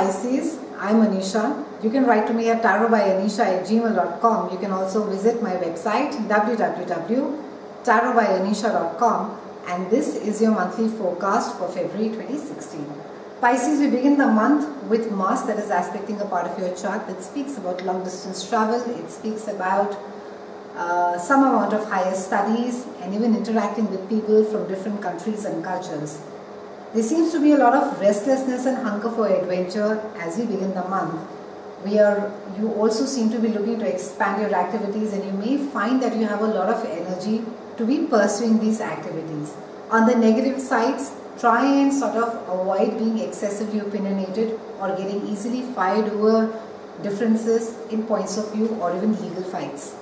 Pisces, I'm Anisha. You can write to me at tarotbyanisha@gmail.com. You can also visit my website www.tarotbyanisha.com, and this is your monthly forecast for February 2016. Pisces, we begin the month with Mars that is aspecting a part of your chart that speaks about long distance travel. It speaks about some amount of higher studies and even interacting with people from different countries and cultures. There seems to be a lot of restlessness and hunger for adventure as we begin the month. You also seem to be looking to expand your activities, and you may find that you have a lot of energy to be pursuing these activities. On the negative sides, try and sort of avoid being excessively opinionated or getting easily fired over differences in points of view or even legal fights.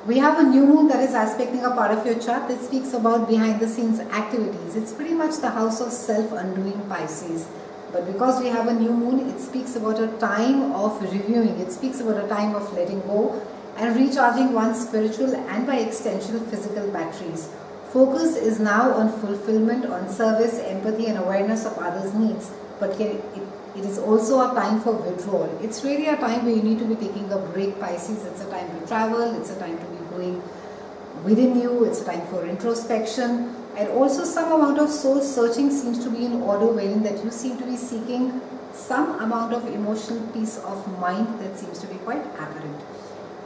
We have a new moon that is aspecting a part of your chart that speaks about behind the scenes activities. It's pretty much the house of self-undoing, Pisces. But because we have a new moon, it speaks about a time of reviewing. It speaks about a time of letting go and recharging one's spiritual and by extension physical batteries. Focus is now on fulfillment, on service, empathy and awareness of others' needs. But it is also a time for withdrawal. It's really a time where you need to be taking a break, Pisces. It's a time to travel. It's a time to be going within you. It's a time for introspection. And also some amount of soul searching seems to be in order, wherein that you seem to be seeking some amount of emotional peace of mind that seems to be quite apparent.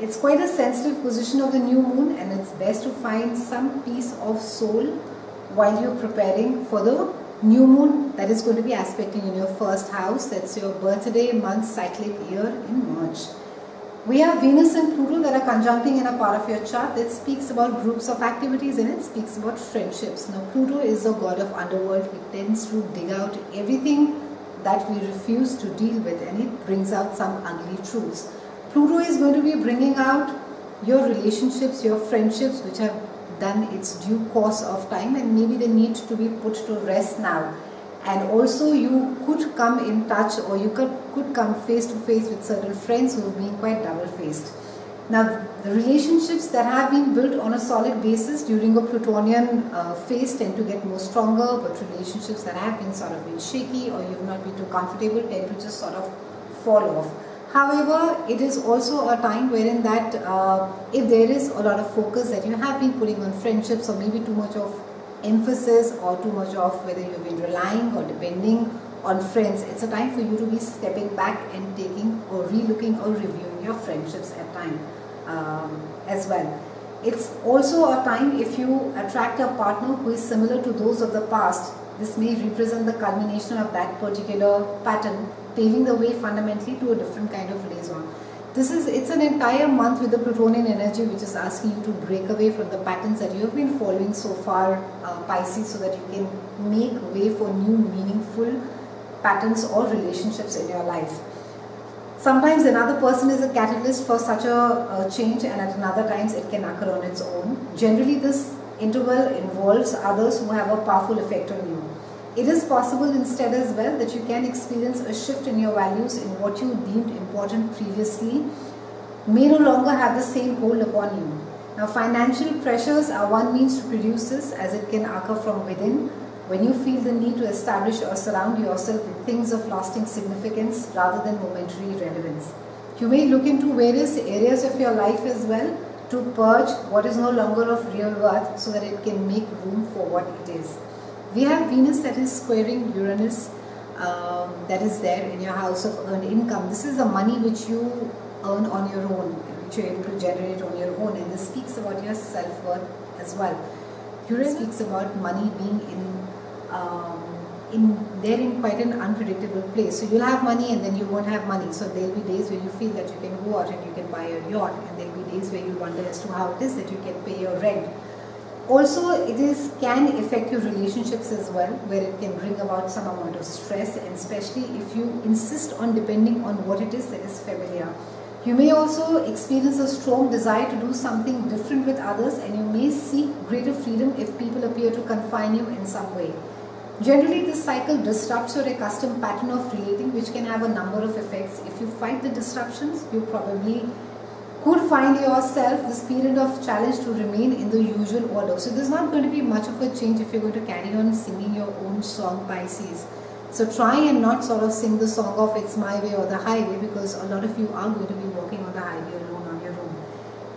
It's quite a sensitive position of the new moon, and it's best to find some peace of soul while you're preparing for the new moon that is going to be aspecting in your first house. That's your birthday, month, cyclic year in March. We have Venus and Pluto that are conjuncting in a part of your chart that speaks about groups of activities, and it speaks about friendships. Now, Pluto is the god of underworld. It tends to dig out everything that we refuse to deal with, and it brings out some ugly truths. Pluto is going to be bringing out your relationships, your friendships, which have done its due course of time, and maybe they need to be put to rest now. And also you could come in touch, or you could come face to face with certain friends who have been quite double-faced. Now, the relationships that have been built on a solid basis during a Plutonian phase tend to get more stronger, but relationships that have been sort of been shaky or you've not been too comfortable tend to just sort of fall off. However, it is also a time wherein that if there is a lot of focus that you have been putting on friendships, or maybe too much of emphasis or too much of whether you've been relying or depending on friends, it's a time for you to be stepping back and taking or relooking or reviewing your friendships at time as well. It's also a time if you attract a partner who is similar to those of the past. This may represent the culmination of that particular pattern, paving the way fundamentally to a different kind of liaison. It's an entire month with the Plutonian energy which is asking you to break away from the patterns that you have been following so far, Pisces, so that you can make way for new meaningful patterns or relationships in your life. Sometimes another person is a catalyst for such a change, and at another times it can occur on its own. Generally, this interval involves others who have a powerful effect on you. It is possible instead as well that you can experience a shift in your values, in what you deemed important previously may no longer have the same hold upon you. Now, financial pressures are one means to produce this, as it can occur from within when you feel the need to establish or surround yourself with things of lasting significance rather than momentary relevance. You may look into various areas of your life as well to purge what is no longer of real worth so that it can make room for what it is. We have Venus that is squaring Uranus, that is there in your house of earned income. This is the money which you earn on your own, which you're able to generate on your own, and this speaks about your self-worth as well. Uranus speaks about money being in quite an unpredictable place. So you'll have money and then you won't have money. So there'll be days where you feel that you can go out and you can buy a yacht, and there'll be days where you'll wonder as to how it is that you can pay your rent. Also, can affect your relationships as well, where it can bring about some amount of stress, and especially if you insist on depending on what it is that is familiar. You may also experience a strong desire to do something different with others, and you may seek greater freedom if people appear to confine you in some way. Generally, this cycle disrupts your accustomed pattern of relating, which can have a number of effects. If you fight the disruptions, you probably could find yourself this period of challenge to remain in the usual order. So there's not going to be much of a change if you're going to carry on singing your own song, Pisces. So try and not sort of sing the song of it's my way or the highway, because a lot of you are going to be walking on the highway alone on your own.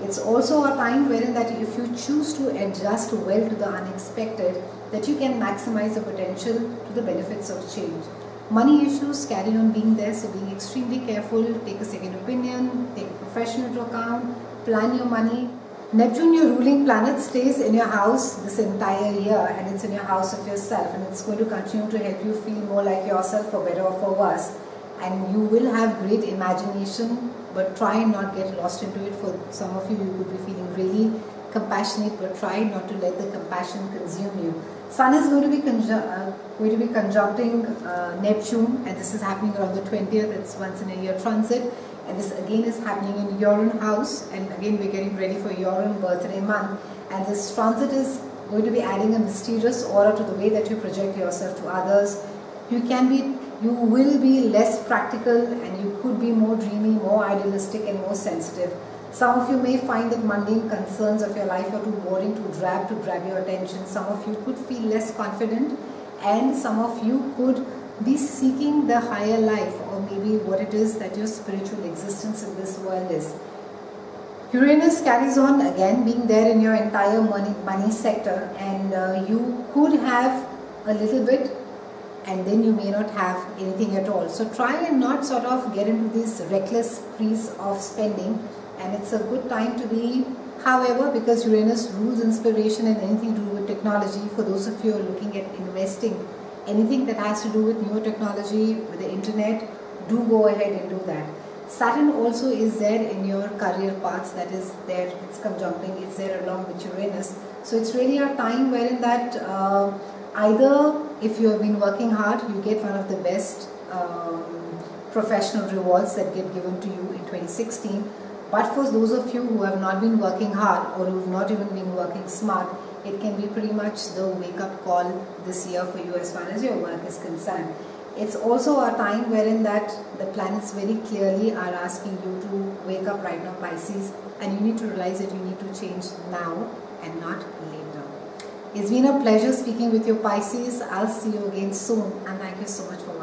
It's also a time wherein that if you choose to adjust well to the unexpected, that you can maximize the potential to the benefits of change. Money issues carry on being there, so being extremely careful, take a second opinion, take a professional into account, plan your money. Neptune, your ruling planet, stays in your house this entire year, and it's in your house of yourself, and it's going to continue to help you feel more like yourself, for better or for worse. And you will have great imagination, but try and not get lost into it. For some of you, you could be feeling really compassionate, but try not to let the compassion consume you. Sun is going to be conjuncting Neptune, and this is happening around the 20th. It's once in a year transit. And this again is happening in Uranus house, and again we're getting ready for Uranus birthday month, and this transit is going to be adding a mysterious aura to the way that you project yourself to others. You will be less practical, and you could be more dreamy, more idealistic, and more sensitive. Some of you may find that mundane concerns of your life are too boring to grab your attention. Some of you could feel less confident, and some of you could be seeking the higher life, or maybe what it is that your spiritual existence in this world is. Uranus carries on again being there in your entire money sector, and you could have a little bit, and then you may not have anything at all. So try and not sort of get into this reckless sprees of spending, and it's a good time to be, however, because Uranus rules inspiration and anything to do with technology. For those of you who are looking at investing, anything that has to do with new technology, with the internet, do go ahead and do that. Saturn also is there in your career paths, that is there, it's conjuncting, it's there along with Uranus. So it's really a time wherein that either if you have been working hard, you get one of the best professional rewards that get given to you in 2016. But for those of you who have not been working hard, or who have not even been working smart, it can be pretty much the wake-up call this year for you as far as your work is concerned. It's also a time wherein that the planets very clearly are asking you to wake up right now, Pisces, and you need to realize that you need to change now and not later. It's been a pleasure speaking with you, Pisces. I'll see you again soon, and thank you so much for watching.